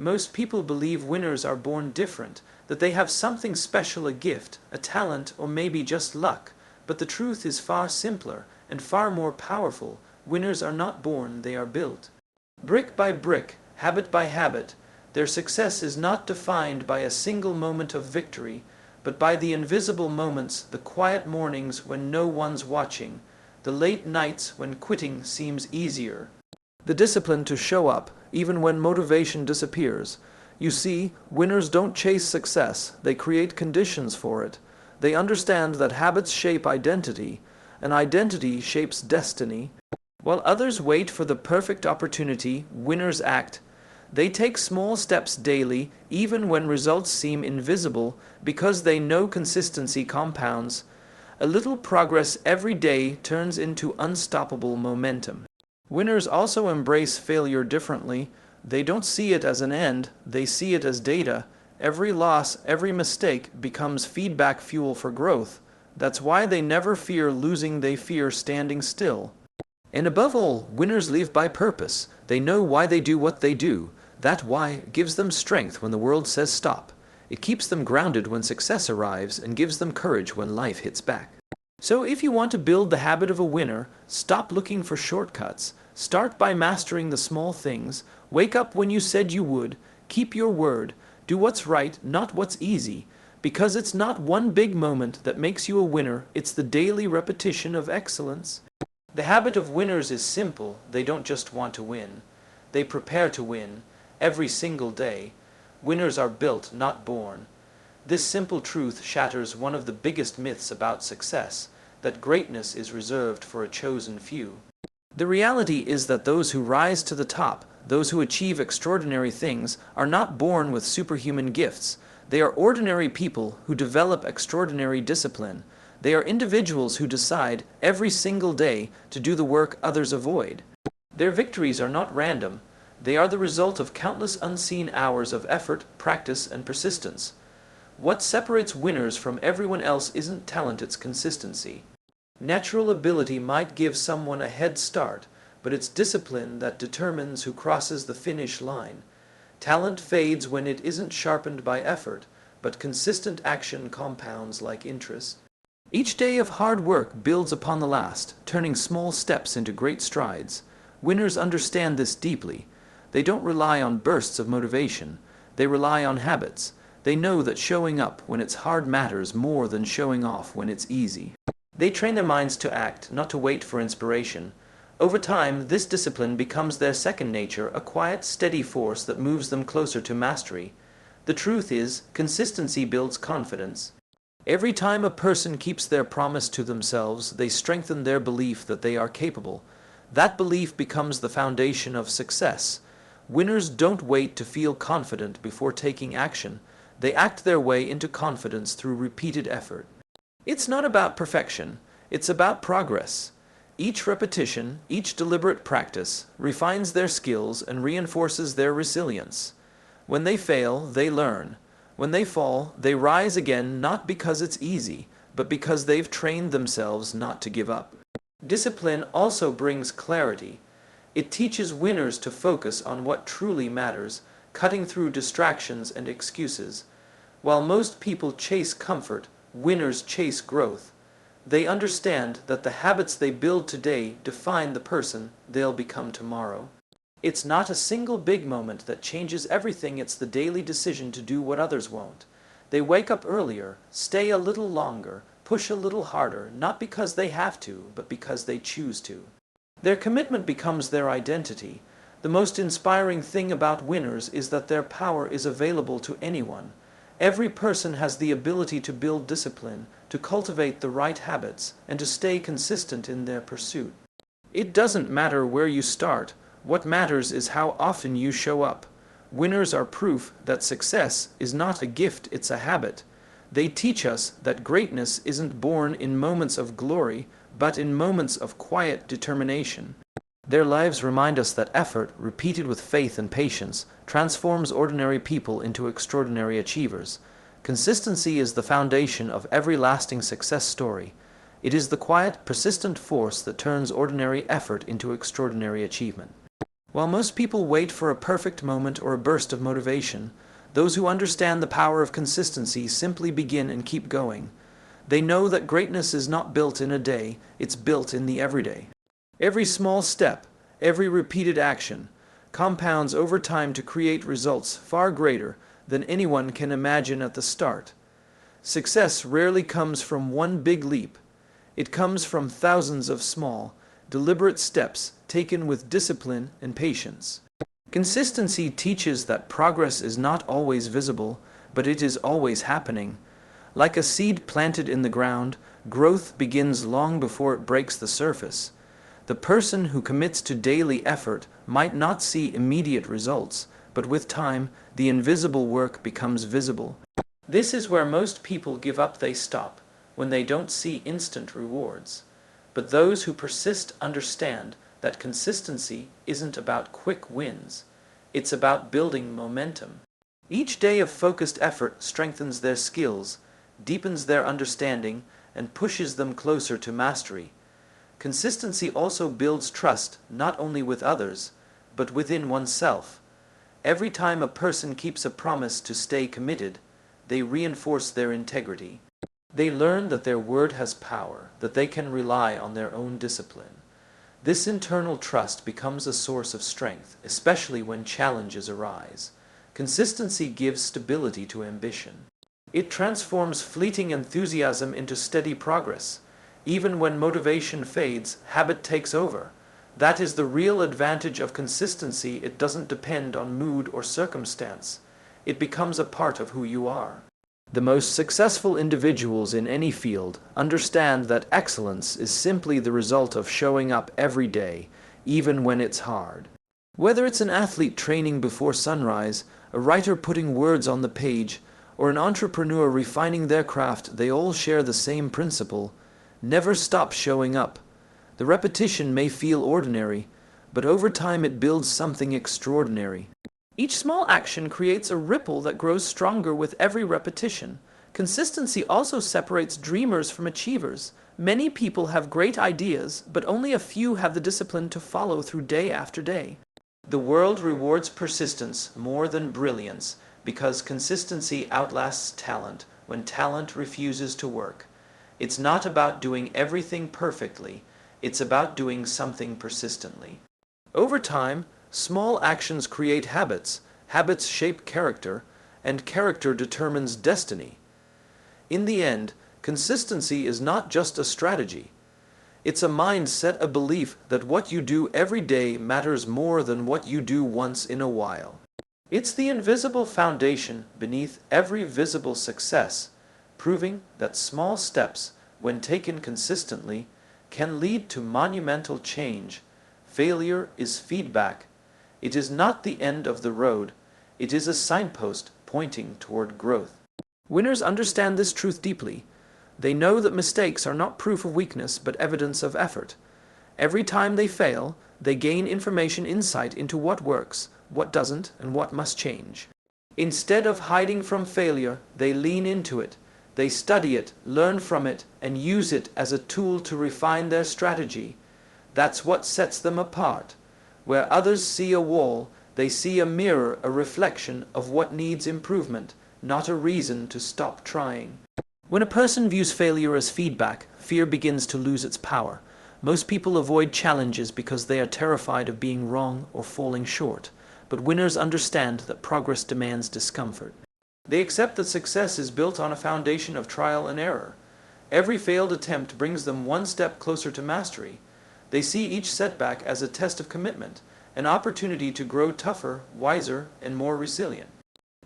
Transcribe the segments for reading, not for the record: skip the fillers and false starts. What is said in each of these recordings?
Most people believe winners are born different, that they have something special, a gift, a talent, or maybe just luck. But the truth is far simpler and far more powerful. Winners are not born, they are built. Brick by brick, habit by habit. Their success is not defined by a single moment of victory, but by the invisible moments, the quiet mornings when no one's watching, the late nights when quitting seems easier. The discipline to show up, even when motivation disappears. You see, winners don't chase success, they create conditions for it. They understand that habits shape identity, and identity shapes destiny. While others wait for the perfect opportunity, winners act. They take small steps daily, even when results seem invisible, because they know consistency compounds. A little progress every day turns into unstoppable momentum. Winners also embrace failure differently. They don't see it as an end, they see it as data. Every loss, every mistake becomes feedback fuel for growth. That's why they never fear losing, they fear standing still. And above all, winners live by purpose. They know why they do what they do. That why gives them strength when the world says stop. It keeps them grounded when success arrives and gives them courage when life hits back. So if you want to build the habit of a winner, stop looking for shortcuts. Start by mastering the small things. Wake up when you said you would. Keep your word. Do what's right, not what's easy. Because it's not one big moment that makes you a winner, it's the daily repetition of excellence. The habit of winners is simple. They don't just want to win. They prepare to win every single day. Winners are built, not born. This simple truth shatters one of the biggest myths about success, that greatness is reserved for a chosen few. The reality is that those who rise to the top, those who achieve extraordinary things, are not born with superhuman gifts. They are ordinary people who develop extraordinary discipline. They are individuals who decide every single day to do the work others avoid. Their victories are not random. They are the result of countless unseen hours of effort, practice, and persistence. What separates winners from everyone else isn't talent, it's consistency. Natural ability might give someone a head start, but it's discipline that determines who crosses the finish line. Talent fades when it isn't sharpened by effort, but consistent action compounds like interest. Each day of hard work builds upon the last, turning small steps into great strides. Winners understand this deeply. They don't rely on bursts of motivation. They rely on habits. They know that showing up when it's hard matters more than showing off when it's easy. They train their minds to act, not to wait for inspiration. Over time, this discipline becomes their second nature, a quiet, steady force that moves them closer to mastery. The truth is, consistency builds confidence. Every time a person keeps their promise to themselves, they strengthen their belief that they are capable. That belief becomes the foundation of success. Winners don't wait to feel confident before taking action. They act their way into confidence through repeated effort. It's not about perfection, it's about progress. Each repetition, each deliberate practice, refines their skills and reinforces their resilience. When they fail, they learn. When they fall, they rise again, not because it's easy, but because they've trained themselves not to give up. Discipline also brings clarity. It teaches winners to focus on what truly matters, cutting through distractions and excuses. While most people chase comfort, winners chase growth. They understand that the habits they build today define the person they'll become tomorrow. It's not a single big moment that changes everything, it's the daily decision to do what others won't. They wake up earlier, stay a little longer, push a little harder, not because they have to, but because they choose to. Their commitment becomes their identity. The most inspiring thing about winners is that their power is available to anyone. Every person has the ability to build discipline, to cultivate the right habits, and to stay consistent in their pursuit. It doesn't matter where you start. What matters is how often you show up. Winners are proof that success is not a gift, it's a habit. They teach us that greatness isn't born in moments of glory, but in moments of quiet determination. Their lives remind us that effort, repeated with faith and patience, transforms ordinary people into extraordinary achievers. Consistency is the foundation of every lasting success story. It is the quiet, persistent force that turns ordinary effort into extraordinary achievement. While most people wait for a perfect moment or a burst of motivation, those who understand the power of consistency simply begin and keep going. They know that greatness is not built in a day, it's built in the everyday. Every small step, every repeated action, compounds over time to create results far greater than anyone can imagine at the start. Success rarely comes from one big leap. It comes from thousands of small, deliberate steps taken with discipline and patience. Consistency teaches that progress is not always visible, but it is always happening. Like a seed planted in the ground, growth begins long before it breaks the surface. The person who commits to daily effort might not see immediate results, but with time, the invisible work becomes visible. This is where most people give up, they stop, when they don't see instant rewards. But those who persist understand that consistency isn't about quick wins. It's about building momentum. Each day of focused effort strengthens their skills, deepens their understanding, and pushes them closer to mastery. Consistency also builds trust not only with others, but within oneself. Every time a person keeps a promise to stay committed, they reinforce their integrity. They learn that their word has power, that they can rely on their own discipline. This internal trust becomes a source of strength, especially when challenges arise. Consistency gives stability to ambition. It transforms fleeting enthusiasm into steady progress. Even when motivation fades, habit takes over. That is the real advantage of consistency. It doesn't depend on mood or circumstance. It becomes a part of who you are. The most successful individuals in any field understand that excellence is simply the result of showing up every day, even when it's hard. Whether it's an athlete training before sunrise, a writer putting words on the page, or an entrepreneur refining their craft, they all share the same principle. Never stop showing up. The repetition may feel ordinary, but over time it builds something extraordinary. Each small action creates a ripple that grows stronger with every repetition. Consistency also separates dreamers from achievers. Many people have great ideas, but only a few have the discipline to follow through day after day. The world rewards persistence more than brilliance, because consistency outlasts talent when talent refuses to work. It's not about doing everything perfectly, it's about doing something persistently. Over time, small actions create habits, habits shape character, and character determines destiny. In the end, consistency is not just a strategy. It's a mindset, a belief that what you do every day matters more than what you do once in a while. It's the invisible foundation beneath every visible success, proving that small steps, when taken consistently, can lead to monumental change. Failure is feedback. It is not the end of the road. It is a signpost pointing toward growth. Winners understand this truth deeply. They know that mistakes are not proof of weakness, but evidence of effort. Every time they fail, they gain insight into what works, what doesn't, and what must change. Instead of hiding from failure, they lean into it. They study it, learn from it, and use it as a tool to refine their strategy. That's what sets them apart. Where others see a wall, they see a mirror, a reflection of what needs improvement, not a reason to stop trying. When a person views failure as feedback, fear begins to lose its power. Most people avoid challenges because they are terrified of being wrong or falling short. But winners understand that progress demands discomfort. They accept that success is built on a foundation of trial and error. Every failed attempt brings them one step closer to mastery. They see each setback as a test of commitment, an opportunity to grow tougher, wiser, and more resilient.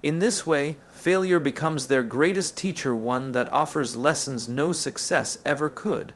In this way, failure becomes their greatest teacher, one that offers lessons no success ever could.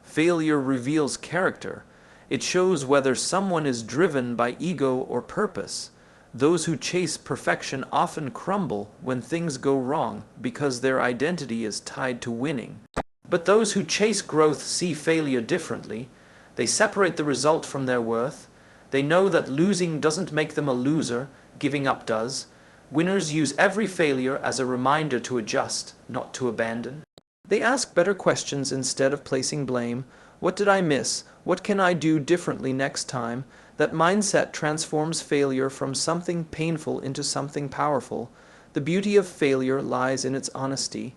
Failure reveals character. It shows whether someone is driven by ego or purpose. Those who chase perfection often crumble when things go wrong because their identity is tied to winning. But those who chase growth see failure differently. They separate the result from their worth. They know that losing doesn't make them a loser, giving up does. Winners use every failure as a reminder to adjust, not to abandon. They ask better questions instead of placing blame. What did I miss? What can I do differently next time? That mindset transforms failure from something painful into something powerful. The beauty of failure lies in its honesty.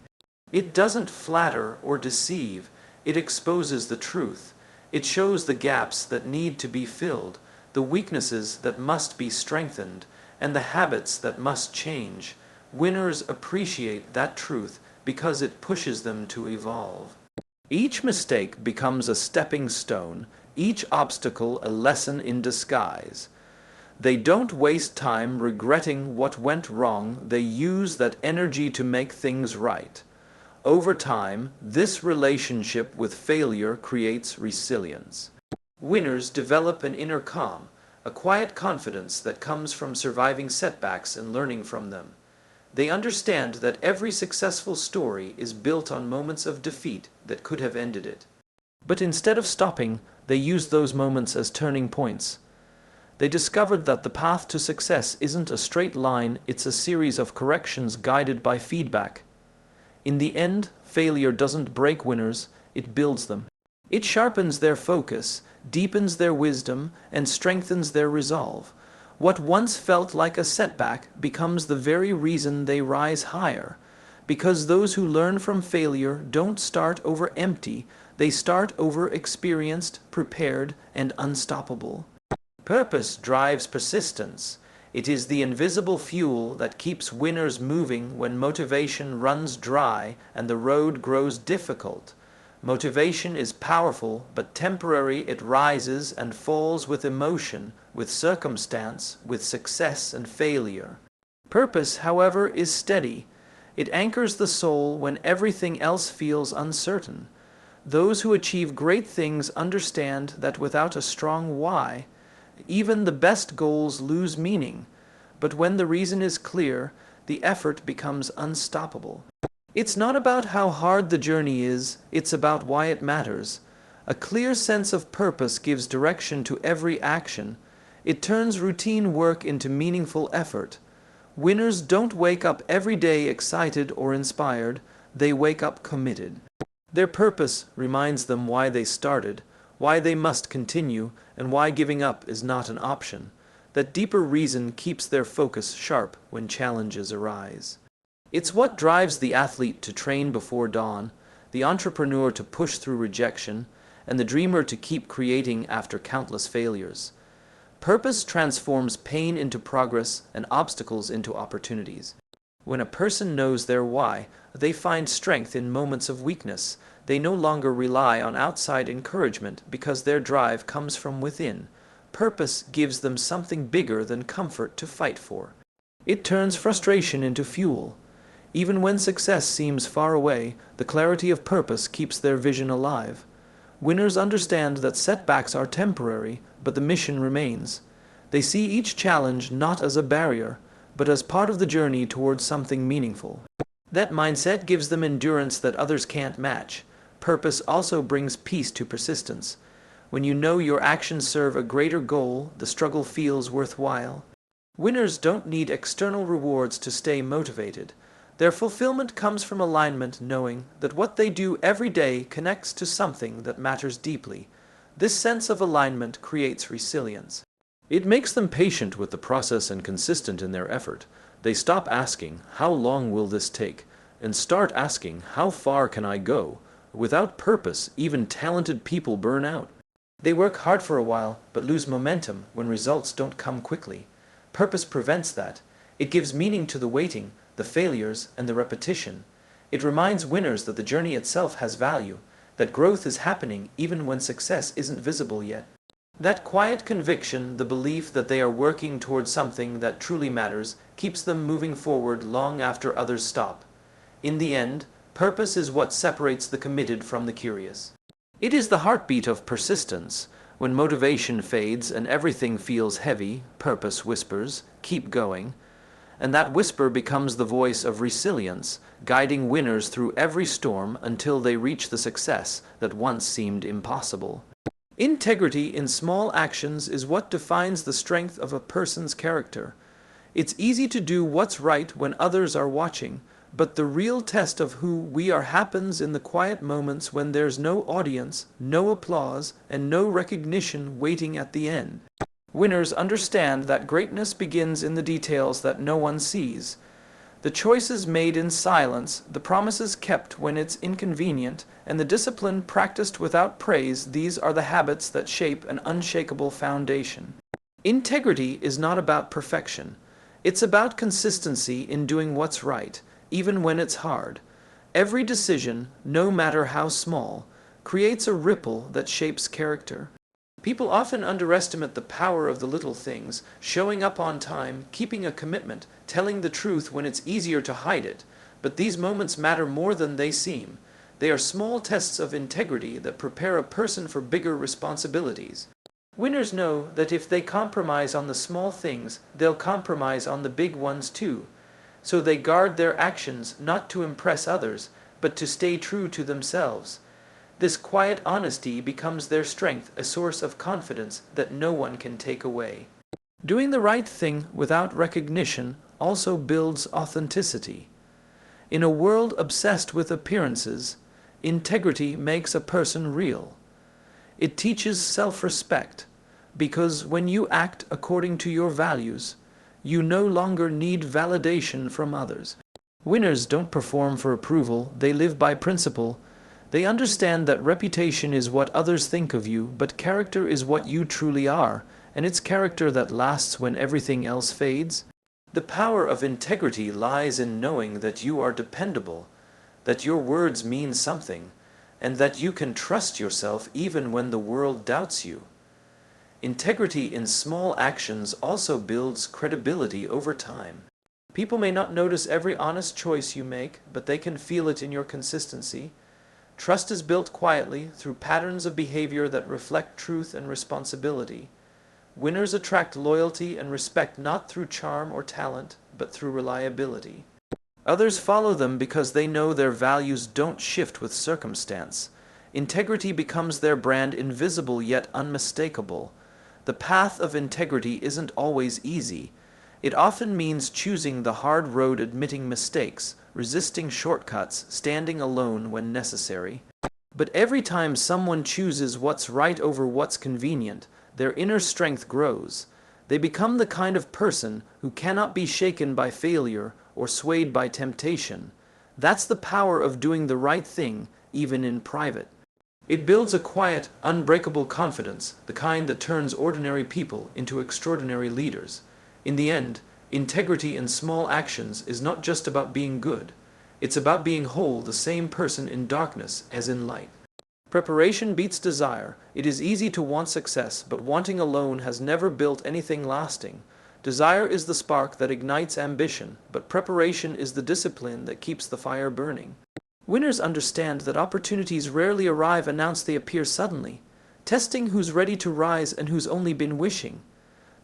It doesn't flatter or deceive, it exposes the truth. It shows the gaps that need to be filled, the weaknesses that must be strengthened, and the habits that must change. Winners appreciate that truth because it pushes them to evolve. Each mistake becomes a stepping stone, each obstacle a lesson in disguise. They don't waste time regretting what went wrong, they use that energy to make things right. Over time, this relationship with failure creates resilience. Winners develop an inner calm, a quiet confidence that comes from surviving setbacks and learning from them. They understand that every successful story is built on moments of defeat that could have ended it. But instead of stopping, they use those moments as turning points. They discovered that the path to success isn't a straight line, it's a series of corrections guided by feedback. In the end, failure doesn't break winners, it builds them. It sharpens their focus, deepens their wisdom, and strengthens their resolve. What once felt like a setback becomes the very reason they rise higher. Because those who learn from failure don't start over empty, they start over experienced, prepared, and unstoppable. Purpose drives persistence. It is the invisible fuel that keeps winners moving when motivation runs dry and the road grows difficult. Motivation is powerful, but temporary. It rises and falls with emotion, with circumstance, with success and failure. Purpose, however, is steady. It anchors the soul when everything else feels uncertain. Those who achieve great things understand that without a strong why, even the best goals lose meaning. But when the reason is clear, the effort becomes unstoppable. It's not about how hard the journey is, it's about why it matters. A clear sense of purpose gives direction to every action. It turns routine work into meaningful effort. Winners don't wake up every day excited or inspired, they wake up committed. Their purpose reminds them why they started, why they must continue, and why giving up is not an option. That deeper reason keeps their focus sharp when challenges arise. It's what drives the athlete to train before dawn, the entrepreneur to push through rejection, and the dreamer to keep creating after countless failures. Purpose transforms pain into progress and obstacles into opportunities. When a person knows their why, they find strength in moments of weakness. They no longer rely on outside encouragement because their drive comes from within. Purpose gives them something bigger than comfort to fight for. It turns frustration into fuel. Even when success seems far away, the clarity of purpose keeps their vision alive. Winners understand that setbacks are temporary, but the mission remains. They see each challenge not as a barrier, but as part of the journey towards something meaningful. That mindset gives them endurance that others can't match. Purpose also brings peace to persistence. When you know your actions serve a greater goal, the struggle feels worthwhile. Winners don't need external rewards to stay motivated. Their fulfillment comes from alignment, knowing that what they do every day connects to something that matters deeply. This sense of alignment creates resilience. It makes them patient with the process and consistent in their effort. They stop asking, "How long will this take?" and start asking, "How far can I go?" Without purpose, even talented people burn out. They work hard for a while, but lose momentum when results don't come quickly. Purpose prevents that. It gives meaning to the waiting, the failures, and the repetition. It reminds winners that the journey itself has value, that growth is happening even when success isn't visible yet. That quiet conviction, the belief that they are working towards something that truly matters, keeps them moving forward long after others stop. In the end, purpose is what separates the committed from the curious. It is the heartbeat of persistence. When motivation fades and everything feels heavy, purpose whispers, "Keep going." And that whisper becomes the voice of resilience, guiding winners through every storm until they reach the success that once seemed impossible. Integrity in small actions is what defines the strength of a person's character. It's easy to do what's right when others are watching, but the real test of who we are happens in the quiet moments when there's no audience, no applause, and no recognition waiting at the end. Winners understand that greatness begins in the details that no one sees. The choices made in silence, the promises kept when it's inconvenient, and the discipline practiced without praise, these are the habits that shape an unshakable foundation. Integrity is not about perfection. It's about consistency in doing what's right, even when it's hard. Every decision, no matter how small, creates a ripple that shapes character. People often underestimate the power of the little things, showing up on time, keeping a commitment, telling the truth when it's easier to hide it. But these moments matter more than they seem. They are small tests of integrity that prepare a person for bigger responsibilities. Winners know that if they compromise on the small things, they'll compromise on the big ones too. So they guard their actions not to impress others, but to stay true to themselves. This quiet honesty becomes their strength, a source of confidence that no one can take away. Doing the right thing without recognition also builds authenticity. In a world obsessed with appearances, integrity makes a person real. It teaches self-respect, because when you act according to your values, you no longer need validation from others. Winners don't perform for approval, they live by principle. They understand that reputation is what others think of you, but character is what you truly are, and it's character that lasts when everything else fades. The power of integrity lies in knowing that you are dependable, that your words mean something, and that you can trust yourself even when the world doubts you. Integrity in small actions also builds credibility over time. People may not notice every honest choice you make, but they can feel it in your consistency. Trust is built quietly through patterns of behavior that reflect truth and responsibility. Winners attract loyalty and respect not through charm or talent, but through reliability. Others follow them because they know their values don't shift with circumstance. Integrity becomes their brand, invisible yet unmistakable. The path of integrity isn't always easy. It often means choosing the hard road, admitting mistakes, resisting shortcuts, standing alone when necessary. But every time someone chooses what's right over what's convenient, their inner strength grows. They become the kind of person who cannot be shaken by failure or swayed by temptation. That's the power of doing the right thing, even in private. It builds a quiet, unbreakable confidence, the kind that turns ordinary people into extraordinary leaders. In the end, integrity in small actions is not just about being good. It's about being whole, the same person in darkness as in light. Preparation beats desire. It is easy to want success, but wanting alone has never built anything lasting. Desire is the spark that ignites ambition, but preparation is the discipline that keeps the fire burning. Winners understand that opportunities rarely arrive announced, they appear suddenly, testing who's ready to rise and who's only been wishing.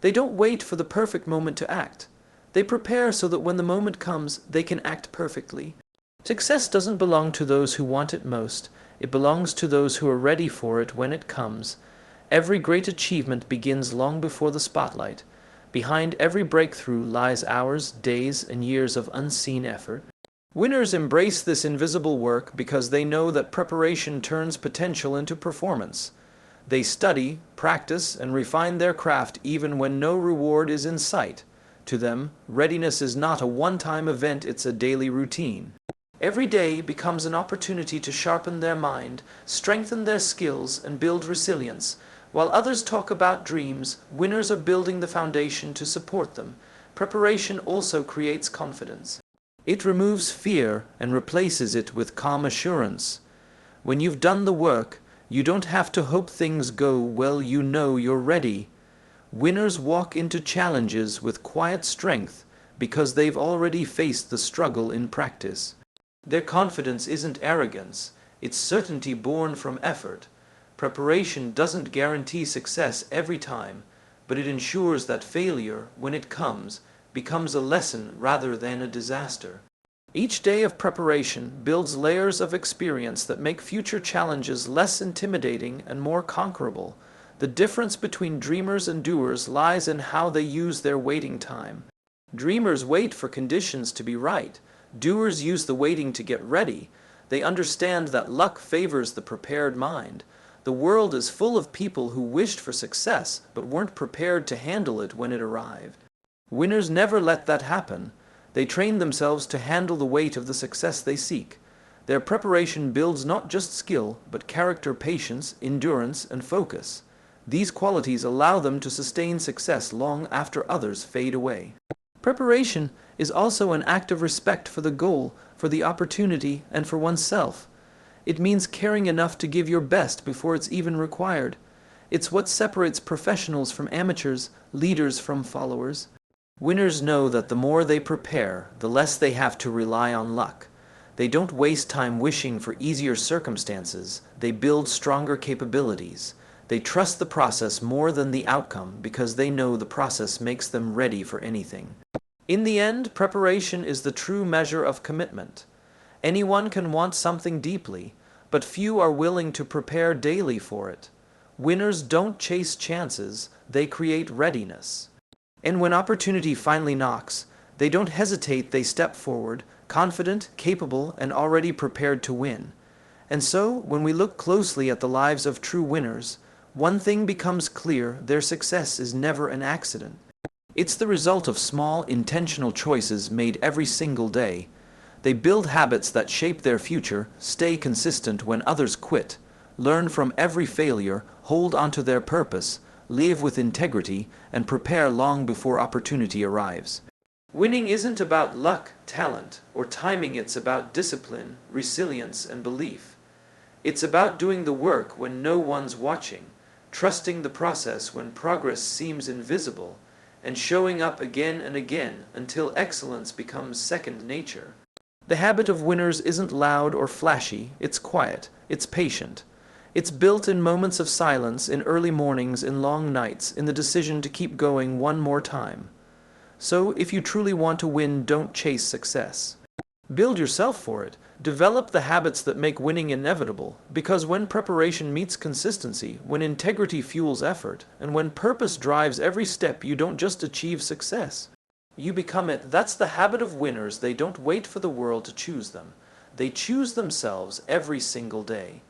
They don't wait for the perfect moment to act. They prepare so that when the moment comes, they can act perfectly. Success doesn't belong to those who want it most. It belongs to those who are ready for it when it comes. Every great achievement begins long before the spotlight. Behind every breakthrough lies hours, days, and years of unseen effort. Winners embrace this invisible work because they know that preparation turns potential into performance. They study, practice, and refine their craft even when no reward is in sight. To them, readiness is not a one-time event, it's a daily routine. Every day becomes an opportunity to sharpen their mind, strengthen their skills, and build resilience. While others talk about dreams, winners are building the foundation to support them. Preparation also creates confidence. It removes fear and replaces it with calm assurance. When you've done the work, you don't have to hope things go well, you know you're ready. Winners walk into challenges with quiet strength because they've already faced the struggle in practice. Their confidence isn't arrogance, it's certainty born from effort. Preparation doesn't guarantee success every time, but it ensures that failure, when it comes, becomes a lesson rather than a disaster. Each day of preparation builds layers of experience that make future challenges less intimidating and more conquerable. The difference between dreamers and doers lies in how they use their waiting time. Dreamers wait for conditions to be right. Doers use the waiting to get ready. They understand that luck favors the prepared mind. The world is full of people who wished for success but weren't prepared to handle it when it arrived. Winners never let that happen. They train themselves to handle the weight of the success they seek. Their preparation builds not just skill, but character, patience, endurance, and focus. These qualities allow them to sustain success long after others fade away. Preparation is also an act of respect for the goal, for the opportunity, and for oneself. It means caring enough to give your best before it's even required. It's what separates professionals from amateurs, leaders from followers. Winners know that the more they prepare, the less they have to rely on luck. They don't waste time wishing for easier circumstances. They build stronger capabilities. They trust the process more than the outcome because they know the process makes them ready for anything. In the end, preparation is the true measure of commitment. Anyone can want something deeply, but few are willing to prepare daily for it. Winners don't chase chances, they create readiness. And when opportunity finally knocks, they don't hesitate, they step forward, confident, capable, and already prepared to win. And so, when we look closely at the lives of true winners, one thing becomes clear: their success is never an accident. It's the result of small, intentional choices made every single day. They build habits that shape their future, stay consistent when others quit, learn from every failure, hold onto their purpose, live with integrity, and prepare long before opportunity arrives. Winning isn't about luck, talent, or timing. It's about discipline, resilience, and belief. It's about doing the work when no one's watching, trusting the process when progress seems invisible, and showing up again and again until excellence becomes second nature. The habit of winners isn't loud or flashy, it's quiet, it's patient. It's built in moments of silence, in early mornings, in long nights, in the decision to keep going one more time. So, if you truly want to win, don't chase success. Build yourself for it. Develop the habits that make winning inevitable, because when preparation meets consistency, when integrity fuels effort, and when purpose drives every step, you don't just achieve success. You become it. That's the habit of winners. They don't wait for the world to choose them. They choose themselves every single day.